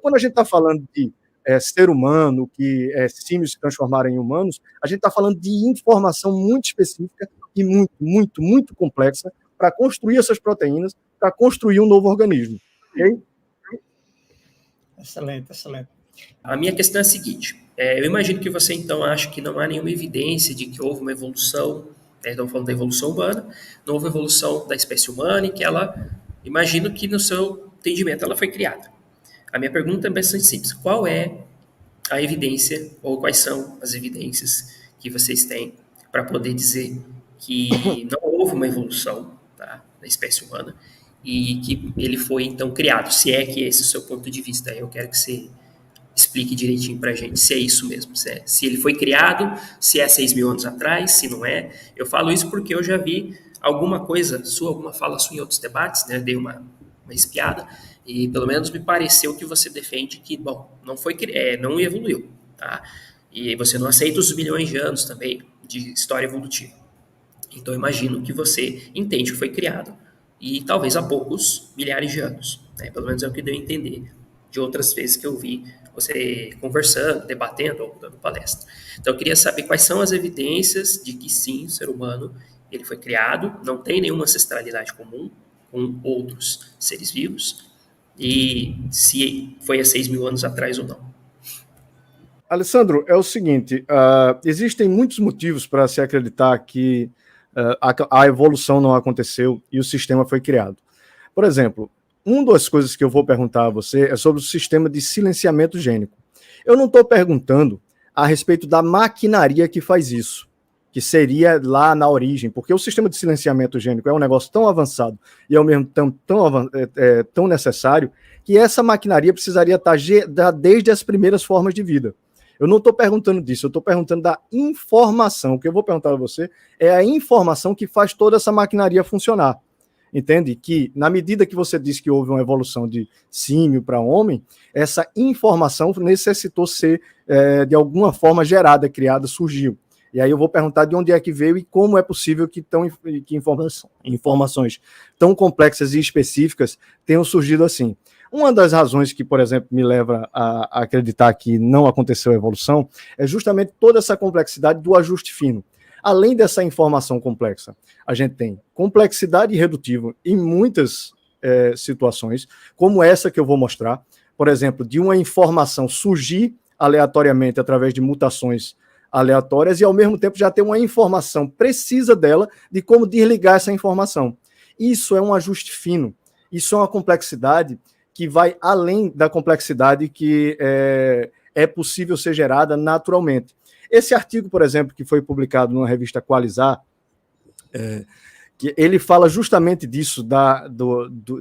quando a gente está falando de ser humano, que símios se transformaram em humanos, a gente está falando de informação muito específica e muito, muito, muito complexa para construir essas proteínas, para construir um novo organismo. Ok? Excelente, excelente. A minha questão é a seguinte, eu imagino que você então acha que não há nenhuma evidência de que houve uma evolução, estamos falando da evolução humana, não houve evolução da espécie humana e que ela, imagino que no seu entendimento ela foi criada. A minha pergunta é bastante simples, qual é a evidência, ou quais são as evidências que vocês têm para poder dizer que não houve uma evolução, tá, da espécie humana e que ele foi então criado, se é que esse é o seu ponto de vista. Eu quero que você explique direitinho para a gente se é isso mesmo, se ele foi criado, se é 6.000 anos atrás, se não é. Eu falo isso porque eu já vi alguma coisa sua, alguma fala sua em outros debates, né? Dei uma espiada e pelo menos me pareceu que você defende que, bom, não evoluiu, tá? E você não aceita os bilhões de anos também de história evolutiva. Então eu imagino que você entende que foi criado e talvez há poucos milhares de anos, né? Pelo menos é o que deu a entender de outras vezes que eu vi você conversando, debatendo ou dando palestra. Então eu queria saber quais são as evidências de que sim, o ser humano ele foi criado, não tem nenhuma ancestralidade comum com outros seres vivos, e se foi há 6.000 anos atrás ou não. Alessandro, é o seguinte, existem muitos motivos para se acreditar que a evolução não aconteceu e o sistema foi criado. Por exemplo, uma das coisas que eu vou perguntar a você é sobre o sistema de silenciamento gênico. Eu não estou perguntando a respeito da maquinaria que faz isso, que seria lá na origem, porque o sistema de silenciamento gênico é um negócio tão avançado e ao mesmo tempo tão necessário, que essa maquinaria precisaria estar desde as primeiras formas de vida. Eu não estou perguntando disso, eu estou perguntando da informação. O que eu vou perguntar a você é a informação que faz toda essa maquinaria funcionar. Entende? Que, na medida que você diz que houve uma evolução de símio para homem, essa informação necessitou ser, de alguma forma, gerada, criada, surgiu. E aí eu vou perguntar de onde é que veio e como é possível que informações tão complexas e específicas tenham surgido assim. Uma das razões que, por exemplo, me leva a acreditar que não aconteceu a evolução é justamente toda essa complexidade do ajuste fino. Além dessa informação complexa, a gente tem complexidade irredutível em muitas situações, como essa que eu vou mostrar, por exemplo, de uma informação surgir aleatoriamente através de mutações aleatórias e, ao mesmo tempo, já ter uma informação precisa dela de como desligar essa informação. Isso é um ajuste fino, isso é uma complexidade que vai além da complexidade que é possível ser gerada naturalmente. Esse artigo, por exemplo, que foi publicado numa revista Qualizar, que ele fala justamente disso,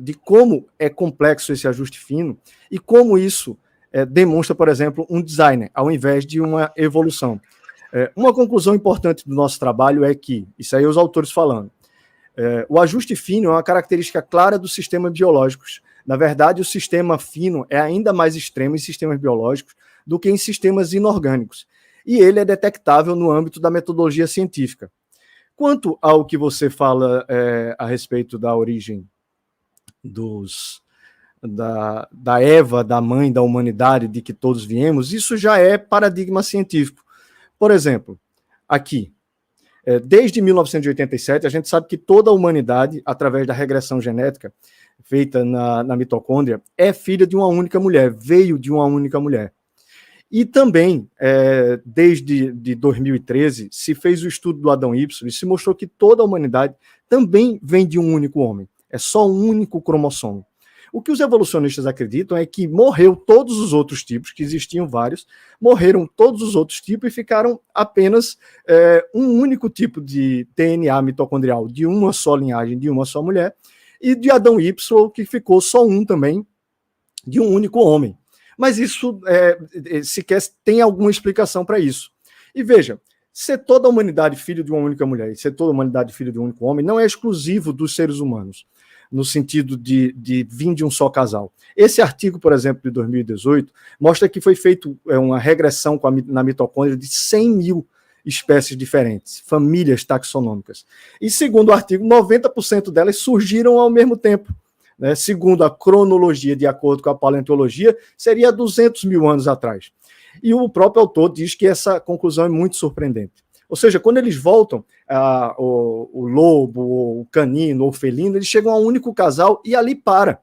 de como é complexo esse ajuste fino e como isso demonstra, por exemplo, um designer, ao invés de uma evolução. Uma conclusão importante do nosso trabalho é que, isso aí os autores falando, o ajuste fino é uma característica clara dos sistemas biológicos. Na verdade, o sistema fino é ainda mais extremo em sistemas biológicos do que em sistemas inorgânicos. E ele é detectável no âmbito da metodologia científica. Quanto ao que você fala a respeito da origem da Eva, da mãe da humanidade, de que todos viemos, isso já é paradigma científico. Por exemplo, aqui, desde 1987, a gente sabe que toda a humanidade, através da regressão genética feita na mitocôndria, é filha de uma única mulher, veio de uma única mulher. E também, desde 2013, se fez o estudo do Adão Y e se mostrou que toda a humanidade também vem de um único homem. É só um único cromossomo. O que os evolucionistas acreditam é que morreu todos os outros tipos, que existiam vários, morreram todos os outros tipos e ficaram apenas um único tipo de DNA mitocondrial de uma só linhagem, de uma só mulher, e de Adão Y, que ficou só um também, de um único homem. Mas isso, sequer tem alguma explicação para isso. E veja, ser toda a humanidade filho de uma única mulher e ser toda a humanidade filho de um único homem não é exclusivo dos seres humanos, no sentido de vir de um só casal. Esse artigo, por exemplo, de 2018, mostra que foi feita uma regressão na mitocôndria de 100.000 espécies diferentes, famílias taxonômicas. E, segundo o artigo, 90% delas surgiram ao mesmo tempo. né, segundo a cronologia, de acordo com a paleontologia, seria 200 mil anos atrás. E o próprio autor diz que essa conclusão é muito surpreendente. Ou seja, quando eles voltam, o lobo, o canino, o felino, eles chegam a um único casal e ali para.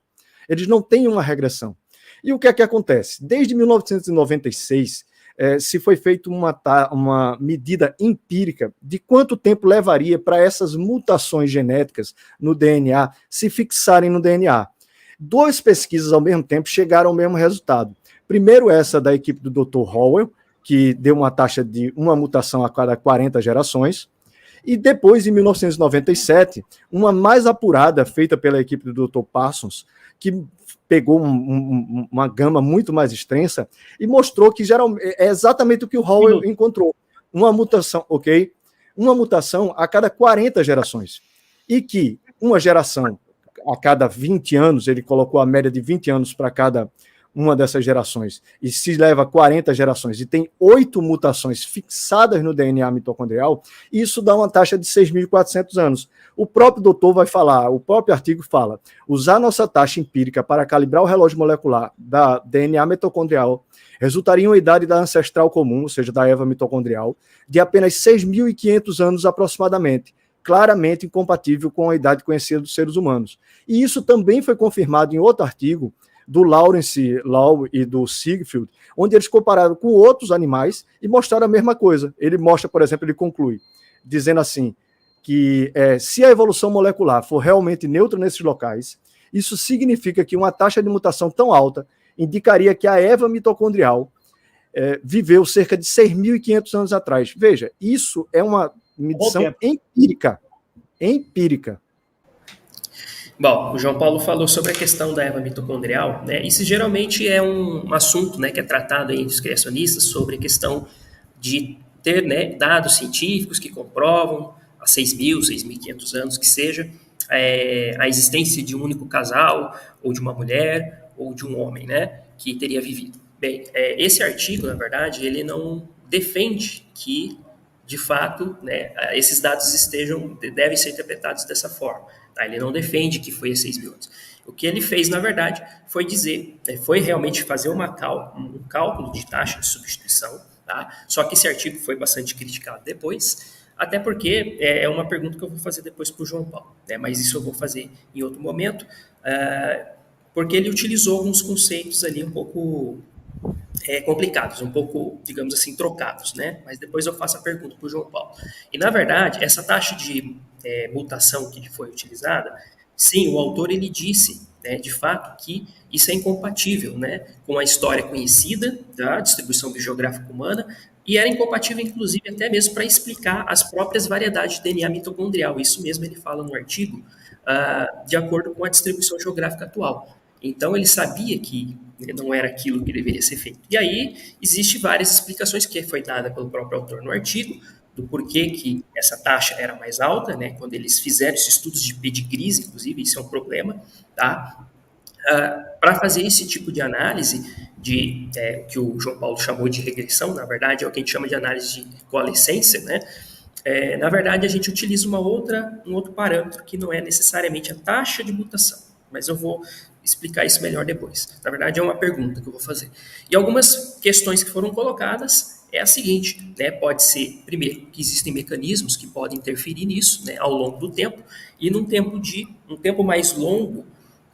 Eles não têm uma regressão. E o que é que acontece? Desde 1996, se foi feita uma medida empírica de quanto tempo levaria para essas mutações genéticas no DNA se fixarem no DNA. Duas pesquisas ao mesmo tempo chegaram ao mesmo resultado. Primeiro, essa da equipe do Dr. Howell, que deu uma taxa de uma mutação a cada 40 gerações, e depois, em 1997, uma mais apurada, feita pela equipe do Dr. Parsons, que pegou uma gama muito mais extensa e mostrou que é exatamente o que o Howell encontrou. Uma mutação, ok? Uma mutação a cada 40 gerações. E que uma geração a cada 20 anos, ele colocou a média de 20 anos para cada uma dessas gerações, e se leva 40 gerações e tem 8 mutações fixadas no DNA mitocondrial, isso dá uma taxa de 6.400 anos. O próprio doutor vai falar, o próprio artigo fala, usar nossa taxa empírica para calibrar o relógio molecular da DNA mitocondrial resultaria em uma idade da ancestral comum, ou seja, da Eva mitocondrial, de apenas 6.500 anos aproximadamente, claramente incompatível com a idade conhecida dos seres humanos. E isso também foi confirmado em outro artigo, do Lawrence Law e do Ziegfeld, onde eles compararam com outros animais e mostraram a mesma coisa. Ele mostra, por exemplo, ele conclui, dizendo assim, que se a evolução molecular for realmente neutra nesses locais, isso significa que uma taxa de mutação tão alta indicaria que a Eva mitocondrial viveu cerca de 6.500 anos atrás. Veja, isso é uma medição empírica. Empírica. Bom, o João Paulo falou sobre a questão da Eva mitocondrial, né? Isso geralmente é um assunto, né, que é tratado aí dos criacionistas sobre a questão de ter, né, dados científicos que comprovam há 6.000, 6.500 anos que seja, a existência de um único casal, ou de uma mulher, ou de um homem, né, que teria vivido. Bem, esse artigo, na verdade, ele não defende que, de fato, né, esses dados devem ser interpretados dessa forma. Tá? Ele não defende que foi há 6.000 anos. O que ele fez, na verdade, foi foi realmente fazer um cálculo de taxa de substituição, tá? Só que esse artigo foi bastante criticado depois, até porque é uma pergunta que eu vou fazer depois para o João Paulo, né? Mas isso eu vou fazer em outro momento, porque ele utilizou alguns conceitos ali um pouco complicados, um pouco, digamos assim, trocados, né? Mas depois eu faço a pergunta para o João Paulo. E, na verdade, essa taxa de mutação que foi utilizada, sim, o autor, ele disse, né, de fato, que isso é incompatível, né, com a história conhecida da distribuição biogeográfica humana, e era incompatível, inclusive, até mesmo para explicar as próprias variedades de DNA mitocondrial. Isso mesmo ele fala no artigo, de acordo com a distribuição geográfica atual. Então, ele sabia que não era aquilo que deveria ser feito. E aí, existe várias explicações que foi dada pelo próprio autor no artigo, do porquê que essa taxa era mais alta, né, quando eles fizeram esses estudos de pedigrees, inclusive, isso é um problema, tá? Para fazer esse tipo de análise, que o João Paulo chamou de regressão, na verdade, é o que a gente chama de análise de coalescência, né? Na verdade, a gente utiliza um outro parâmetro que não é necessariamente a taxa de mutação, mas eu vou explicar isso melhor depois. Na verdade, é uma pergunta que eu vou fazer. E algumas questões que foram colocadas é a seguinte, né? Pode ser, primeiro, que existem mecanismos que podem interferir nisso, né, ao longo do tempo, e num tempo mais longo,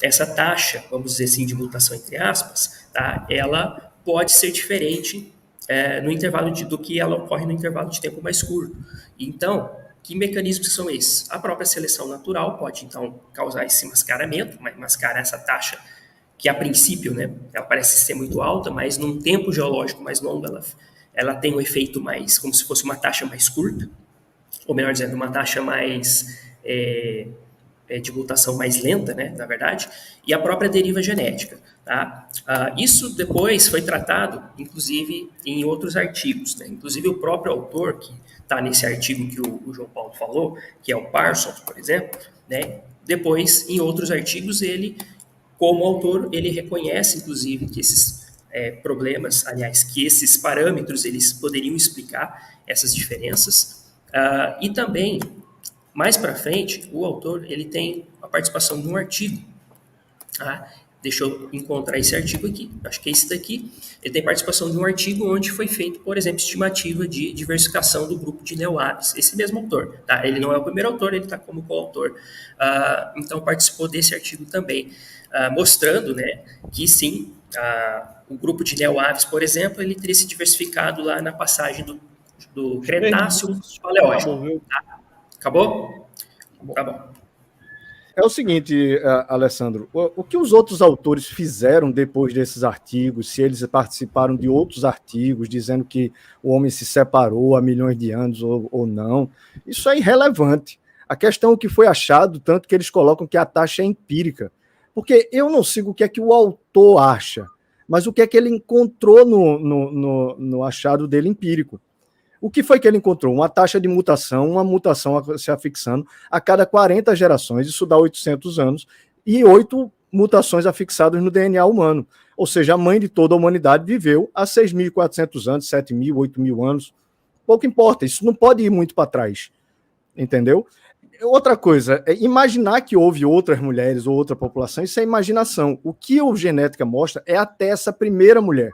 essa taxa, vamos dizer assim, de mutação entre aspas, tá? Ela pode ser diferente no intervalo do que ela ocorre no intervalo de tempo mais curto. Então, que mecanismos são esses? A própria seleção natural pode, então, causar esse mascaramento, mascarar essa taxa que, a princípio, né, ela parece ser muito alta, mas num tempo geológico mais longo, ela tem um efeito mais, como se fosse uma taxa mais curta, ou melhor dizendo, uma taxa mais de mutação mais lenta, né, na verdade, e a própria deriva genética. Tá? Isso depois foi tratado, inclusive, em outros artigos. Né? Inclusive, o próprio autor, que está nesse artigo que o João Paulo falou, que é o Parsons, por exemplo, né? Depois, em outros artigos, ele, como autor, ele reconhece, inclusive, que esses problemas, aliás, que esses parâmetros, eles poderiam explicar essas diferenças. E também, mais para frente, o autor ele tem a participação de um artigo Ah, deixa eu encontrar esse artigo aqui. Acho que é esse daqui. Ele tem participação de um artigo onde foi feito, por exemplo, estimativa de diversificação do grupo de Neo-Aves. Esse mesmo autor. Tá? Ele não é o primeiro autor, ele está como coautor. Então, participou desse artigo também, mostrando, né, que sim, o grupo de Neo-Aves, por exemplo, ele teria se diversificado lá na passagem do Cretáceo para o Paleógeno. Tá? Acabou? Tá bom. É o seguinte, Alessandro, o que os outros autores fizeram depois desses artigos, se eles participaram de outros artigos dizendo que o homem se separou há milhões de anos ou não, isso é irrelevante. A questão é o que foi achado, tanto que eles colocam que a taxa é empírica. Porque eu não sigo o que é que o autor acha, mas o que é que ele encontrou no achado dele empírico. O que foi que ele encontrou? Uma taxa de mutação, uma mutação se afixando a cada 40 gerações, isso dá 800 anos, e 8 mutações afixadas no DNA humano. Ou seja, a mãe de toda a humanidade viveu há 6.400 anos, 7.000, 8.000 anos. Pouco importa, isso não pode ir muito para trás, entendeu? Outra coisa, imaginar que houve outras mulheres ou outra população, isso é imaginação. O que a genética mostra é até essa primeira mulher.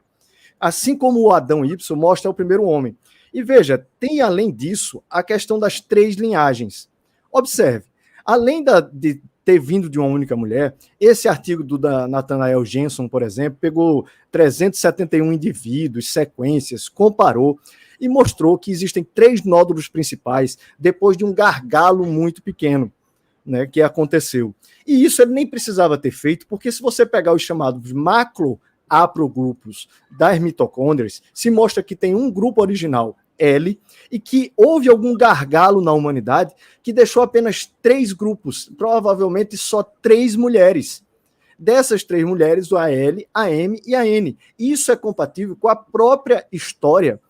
Assim como o Adão Y mostra o primeiro homem. E veja, tem além disso a questão das 3 linhagens. Observe, além de ter vindo de uma única mulher, esse artigo da Nathanael Jensen, por exemplo, pegou 371 indivíduos, sequências, comparou e mostrou que existem 3 nódulos principais depois de um gargalo muito pequeno, né, que aconteceu. E isso ele nem precisava ter feito, porque se você pegar os chamados macroaprogrupos das mitocôndrias, se mostra que tem um grupo original, L, e que houve algum gargalo na humanidade que deixou apenas 3 grupos, provavelmente só 3 mulheres. Dessas 3 mulheres, a L, a M e a N. Isso é compatível com a própria história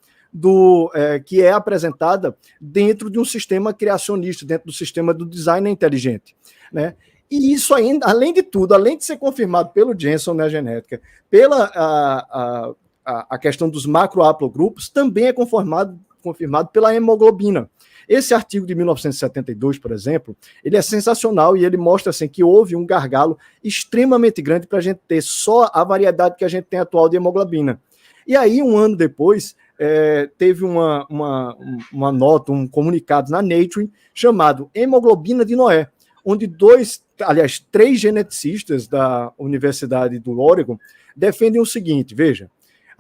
que é apresentada dentro de um sistema criacionista, dentro do sistema do design inteligente, né? E isso ainda, além de tudo, além de ser confirmado pelo Jensen na genética, pela a questão dos macroaplogrupos, também é confirmado pela hemoglobina. Esse artigo de 1972, por exemplo, ele é sensacional e ele mostra assim, que houve um gargalo extremamente grande para a gente ter só a variedade que a gente tem atual de hemoglobina. E aí, um ano depois, teve uma nota, um comunicado na Nature chamado Hemoglobina de Noé, onde 3 geneticistas da Universidade do Oregon defendem o seguinte, veja,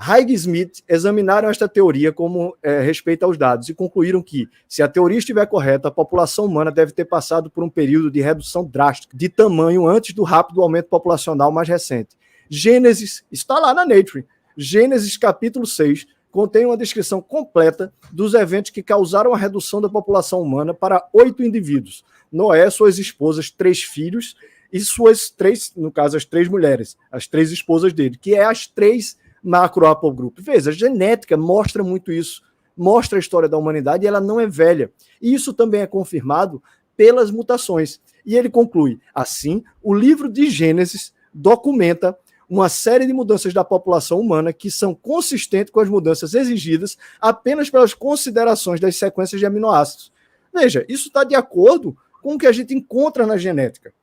Haig e Smith examinaram esta teoria como respeito aos dados e concluíram que, se a teoria estiver correta, a população humana deve ter passado por um período de redução drástica de tamanho antes do rápido aumento populacional mais recente. Gênesis, está lá na Nature, Gênesis capítulo 6, contém uma descrição completa dos eventos que causaram a redução da população humana para 8 indivíduos. Noé, suas esposas, 3 filhos e suas 3, no caso, as 3 mulheres, as 3 esposas dele, que é as 3 macroaplogrupos. Veja, a genética mostra muito isso, mostra a história da humanidade e ela não é velha. E isso também é confirmado pelas mutações. E ele conclui, assim, o livro de Gênesis documenta uma série de mudanças da população humana que são consistentes com as mudanças exigidas apenas pelas considerações das sequências de aminoácidos. Veja, isso está de acordo com o que a gente encontra na genética.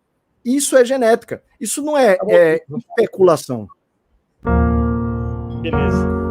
Isso é genética. Isso não é especulação. Beleza.